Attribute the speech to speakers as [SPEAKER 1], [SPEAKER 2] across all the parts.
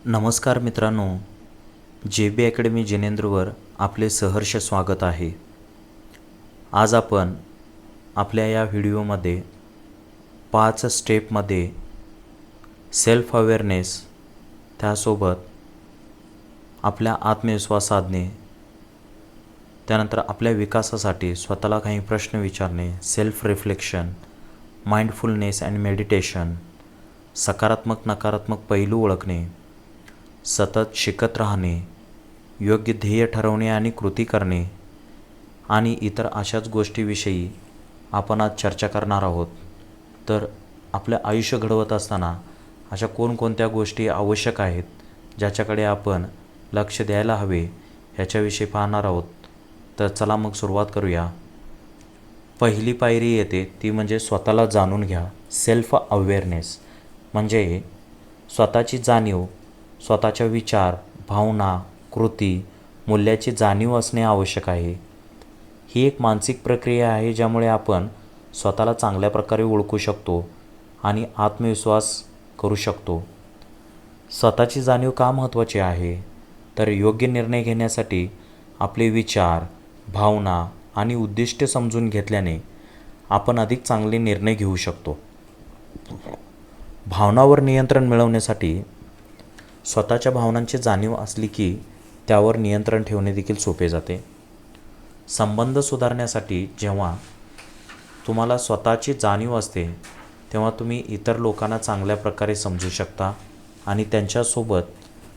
[SPEAKER 1] नमस्कार मित्रांनो, जे बी अकॅडमी जिनेंद्रवर आपले सहर्ष स्वागत आहे. आज आपण आपल्या या व्हिडिओमध्ये 5 स्टेपमध्ये सेल्फ अवेअरनेस, त्यासोबत आपल्या आत्मविश्वास साधणे, त्यानंतर आपल्या विकासासाठी स्वतःला काही प्रश्न विचारणे, self reflection, mindfulness and meditation, सकारात्मक नकारात्मक पैलू ओळखणे, सतत शिकत राहणे, योग्य ध्येय ठरवणे आणि कृती करणे आणि इतर अशाच गोष्टीविषयी आपण आज चर्चा करणार आहोत. तर आपलं आयुष्य घडवत असताना अशा कोणकोणत्या गोष्टी आवश्यक आहेत ज्याच्याकडे आपण लक्ष द्यायला हवे ह्याच्याविषयी पाहणार आहोत. तर चला मग सुरुवात करूया. पहिली पायरी येते ती म्हणजे स्वतःला जाणून घ्या. सेल्फ अवेअरनेस म्हणजे स्वतःची जाणीव, स्वतःच्या विचार, भावना, कृती, मूल्याची जाणीव असणे आवश्यक आहे. ही एक मानसिक प्रक्रिया आहे ज्यामुळे आपण स्वतःला चांगल्या प्रकारे ओळखू शकतो आणि आत्मविश्वास करू शकतो. स्वतःची जाणीव का महत्त्वाची आहे? तर योग्य निर्णय घेण्यासाठी आपले विचार, भावना आणि उद्दिष्टे समजून घेतल्याने आपण अधिक चांगले निर्णय घेऊ शकतो. भावनावर नियंत्रण मिळवण्यासाठी स्वतःच्या भावनांची जाणीव असली की त्यावर नियंत्रण ठेवणे देखील सोपे जाते. संबंध सुधारण्यासाठी जेव्हा तुम्हाला स्वतःची जाणीव असते तेव्हा तुम्ही इतर लोकांना चांगल्या प्रकारे समजू शकता आणि त्यांच्यासोबत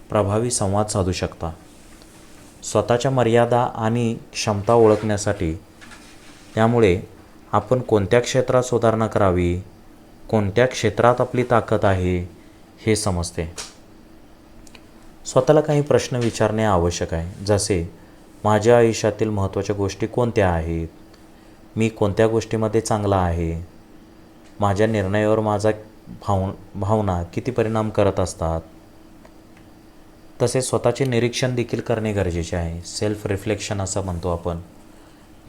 [SPEAKER 1] प्रभावी संवाद साधू शकता. स्वतःच्या मर्यादा आणि क्षमता ओळखण्यासाठी त्यामुळे आपण कोणत्या क्षेत्रात सुधारणा करावी, कोणत्या क्षेत्रात आपली ताकद आहे हे समजते. स्वतःला काही प्रश्न विचारणे आवश्यक आहे, जसे माझ्या आयुष्यातील महत्त्वाच्या गोष्टी कोणत्या आहेत, मी कोणत्या गोष्टीमध्ये चांगला आहे, माझ्या निर्णयावर माझा भावना किती परिणाम करत असतात. तसेच स्वतःचे निरीक्षण देखील करणे गरजेचे आहे. सेल्फ रिफ्लेक्शन असं म्हणतो आपण,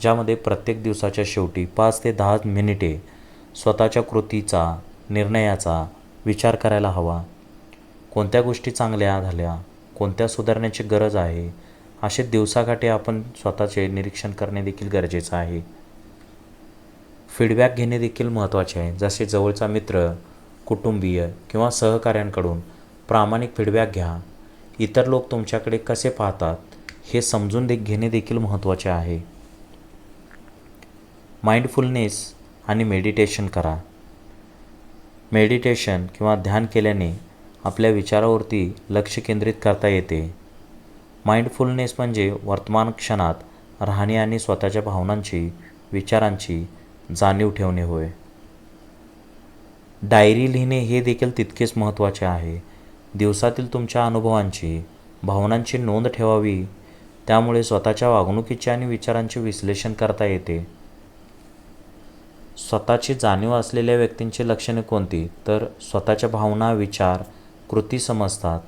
[SPEAKER 1] ज्यामध्ये प्रत्येक दिवसाच्या शेवटी 5 ते 10 मिनिटे स्वतःच्या कृतीचा, निर्णयाचा विचार करायला हवा. कोणत्या गोष्टी चांगल्या झाल्या, कोणत्या सुधारण्याची गरज आहे, असे दिवसाकाठी आपण स्वतःचे निरीक्षण करणे देखील गरजेचं आहे. फीडबॅक घेणे देखील महत्त्वाचे आहे, जसे जवळचा मित्र, कुटुंबीय किंवा सहकाऱ्यांकडून प्रामाणिक फीडबॅक घ्या. इतर लोक तुमच्याकडे कसे पाहतात हे समजून घेणे देखील महत्त्वाचे आहे. माइंडफुलनेस आणि मेडिटेशन करा. मेडिटेशन किंवा ध्यान केल्याने आपल्या विचारावरती लक्ष केंद्रित करता येते. माइंडफुलनेस म्हणजे वर्तमान क्षणात राहणे आणि स्वतःच्या भावनांची, विचारांची जाणीव ठेवणे होय. डायरी लिहिणे हे देखील तितकेच महत्त्वाचे आहे. दिवसातील तुमच्या अनुभवांची, भावनांची नोंद ठेवावी. त्यामुळे स्वतःच्या वागणुकीचे आणि विचारांचे विश्लेषण करता येते. स्वतःची जाणीव असलेल्या व्यक्तींची लक्षणे कोणती? तर स्वतःच्या भावना, विचार, कृती समजतात.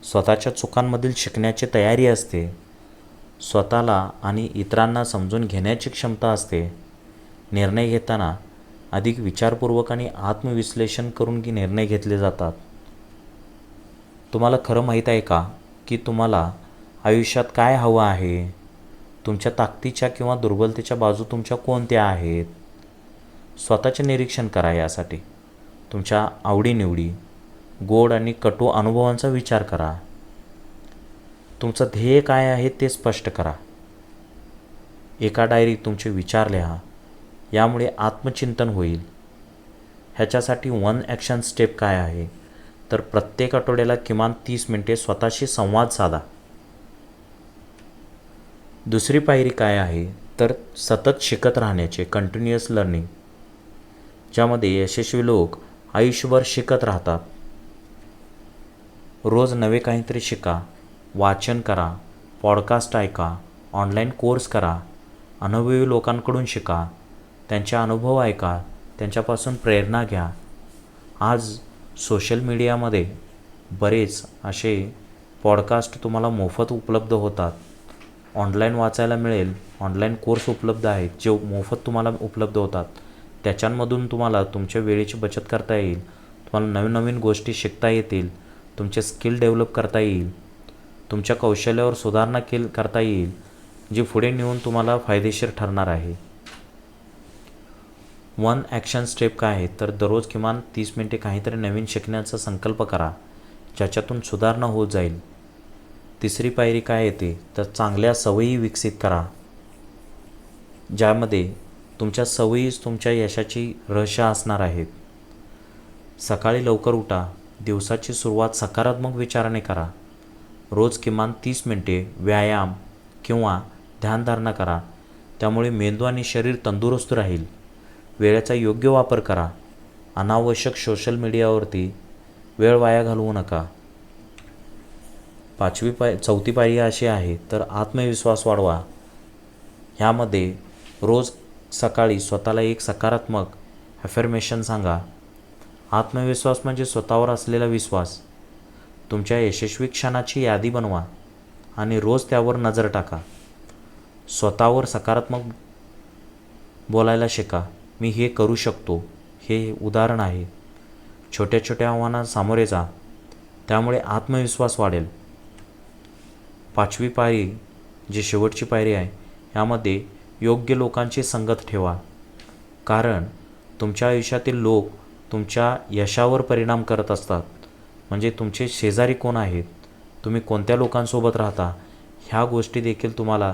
[SPEAKER 1] स्वतःच्या चुकांमधील शिकण्याची तयारी असते. स्वतःला आणि इतरांना समजून घेण्याची क्षमता असते. निर्णय घेताना अधिक विचारपूर्वक आणि आत्मविश्लेषण करून निर्णय घेतले जातात. तुम्हाला खरं माहीत आहे का की तुम्हाला आयुष्यात काय हवं आहे? तुमच्या ताकदीच्या किंवा दुर्बलतेच्या बाजू तुमच्या कोणत्या आहेत? स्वतःचे निरीक्षण करा. यासाठी तुमच्या आवडीनिवडी, गोड आणि कटू अनुभवांचा विचार करा. तुमचं ध्येय काय आहे ते स्पष्ट करा. एका डायरीत तुमचे विचार लिहा. यामुळे आत्मचिंतन होईल. ह्याच्यासाठी 1 ॲक्शन स्टेप काय आहे? तर प्रत्येक आठवड्याला किमान 30 मिनिटे स्वतःशी संवाद साधा. दुसरी पायरी काय आहे? तर सतत शिकत राहण्याचे, कंटिन्युअस लर्निंग, ज्यामध्ये यशस्वी लोक आयुष्यभर शिकत राहतात. रोज नवे काहीतरी शिका, वाचन करा, पॉडकास्ट ऐका, ऑनलाईन कोर्स करा, अनुभवी लोकांकडून शिका, त्यांचे अनुभव ऐका, त्यांच्यापासून प्रेरणा घ्या. आज सोशल मीडियामध्ये बरेच असे पॉडकास्ट तुम्हाला मोफत उपलब्ध होतात. ऑनलाईन वाचायला मिळेल, ऑनलाईन कोर्स उपलब्ध आहेत जे मोफत तुम्हाला उपलब्ध होतात. त्याच्यामधून तुम्हाला तुमच्या वेळेची बचत करता येईल. तुम्हाला नवीन नवीन गोष्टी शिकता येतील. तुमचे स्किल डेव्हलप करता येईल, तुमच्या कौशल्यावर सुधारणा करता येईल, जी पुढे नेऊन तुम्हाला फायदेशीर ठरणार आहे. 1 ॲक्शन स्टेप काय आहे तर दररोज किमान 30 मिनिटे काहीतरी नवीन शिकण्याचा संकल्प करा, ज्याच्यातून सुधारणा होत जाईल. तिसरी पायरी काय येते तर चांगल्या सवयी विकसित करा, ज्यामध्ये तुमच्या सवयीच तुमच्या यशाची रहस्य असणार आहेत. सकाळी लवकर उठा, दिवसाची सुरुवात सकारात्मक विचाराने करा. रोज किमान 30 मिनिटे व्यायाम किंवा ध्यानधारणा करा, त्यामुळे मेंदू आणि शरीर तंदुरुस्त राहील. वेळेचा योग्य वापर करा. अनावश्यक सोशल मीडियावरती वेळ वाया घालवू नका. चौथी पायरी अशी आहे तर आत्मविश्वास वाढवा. ह्यामध्ये रोज सकाळी स्वतःला एक सकारात्मक ॲफर्मेशन सांगा. आत्मविश्वास म्हणजे स्वतःवर असलेला विश्वास. तुमच्या यशस्वी क्षणाची यादी बनवा आणि रोज त्यावर नजर टाका. स्वतःवर सकारात्मक बोलायला शिका. मी हे करू शकतो, हे उदाहरण आहे. छोट्या छोट्या आव्हानांना सामोरे जा, त्यामुळे आत्मविश्वास वाढेल. 5वी पायरी जी शेवटची पायरी आहे, यामध्ये योग्य लोकांची संगत ठेवा. कारण तुमच्या आयुष्यातील लोक तुमच्या यशावर परिणाम करत असतात. म्हणजे तुमचे शेजारी कोण आहेत, तुम्ही कोणत्या लोकांसोबत राहता, ह्या गोष्टी देखील तुम्हाला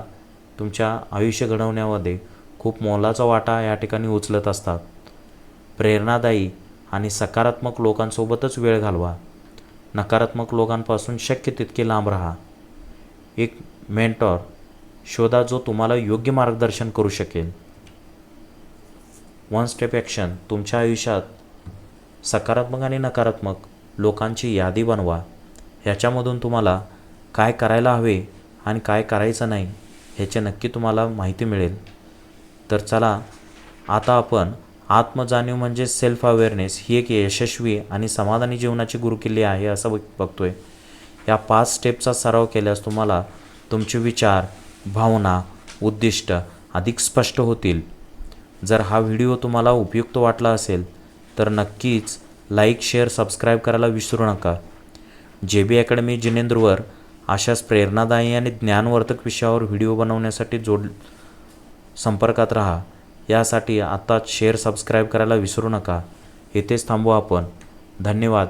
[SPEAKER 1] तुमच्या आयुष्य घडवण्यामध्ये खूप मोलाचा वाटा या ठिकाणी उचलत असतात. प्रेरणादायी आणि सकारात्मक लोकांसोबतच वेळ घालवा. नकारात्मक लोकांपासून शक्य तितके लांब राहा. एक मेंटॉर शोधा जो तुम्हाला योग्य मार्गदर्शन करू शकेल. 1 स्टेप ॲक्शन. तुमच्या आयुष्यात सकारात्मक आणि नकारात्मक लोकांची यादी बनवा. ह्याच्यामधून तुम्हाला काय करायला हवे आणि काय करायचं नाही ह्याचे नक्की तुम्हाला माहिती मिळेल. तर चला, आता आपण आत्मजाणीव म्हणजे सेल्फ अवेअरनेस ही एक यशस्वी आणि समाधानी जीवनाची गुरुकिल्ली आहे असं बघतोय. या 5 स्टेपचा सराव केल्यास तुम्हाला तुमचे विचार, भावना, उद्दिष्ट अधिक स्पष्ट होतील. जर हा व्हिडिओ तुम्हाला उपयुक्त वाटला असेल तर नक्कीच लाईक, शेअर, सबस्क्राईब करायला विसरू नका. JB अकॅडमी जिनेंद्रवर अशाच प्रेरणादायी आणि ज्ञानवर्धक विषयावर व्हिडिओ बनवण्यासाठी संपर्कात राहा. यासाठी आत्ताच शेअर, सबस्क्राईब करायला विसरू नका. येथेच थांबू आपण. धन्यवाद.